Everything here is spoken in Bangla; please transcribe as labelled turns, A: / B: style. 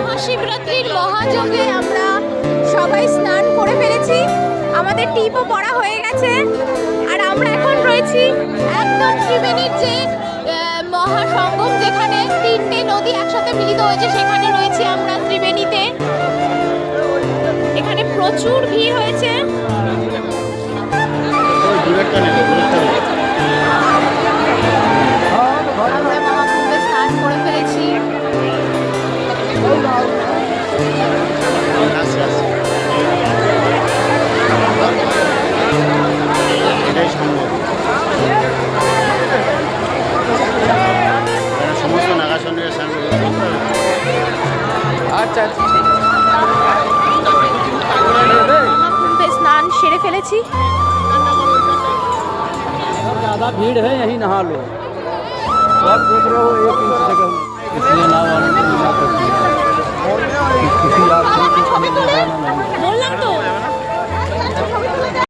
A: মহাশিবরাত্রির মহাযজ্ঞে আমরা সবাই স্নান করে ফেলেছি, আমাদের টিপও পড়া হয়ে গেছে, আর আমরা এখন রয়েছি একদম ত্রিবেণীর যে মহাসঙ্গম, যেখানে তিনটে নদী একসাথে মিলিত হয়েছে, সেখানে রয়েছি আমরা ত্রিবেণীতে। এখানে প্রচুর ভিড় হয়েছে। আমরা মহাকুম্ভে স্নান করে ফেলেছি।
B: সমস্ত নাগাসনের সামনে আচ্ছা আচ্ছা
A: মহাকুম্ভে স্নান সেরে ফেলেছি।
C: ज़्यादा भीड़ है, यहीं नहा लो। आप देख रहे हो एक इंच जगह, इसलिए नाव वाले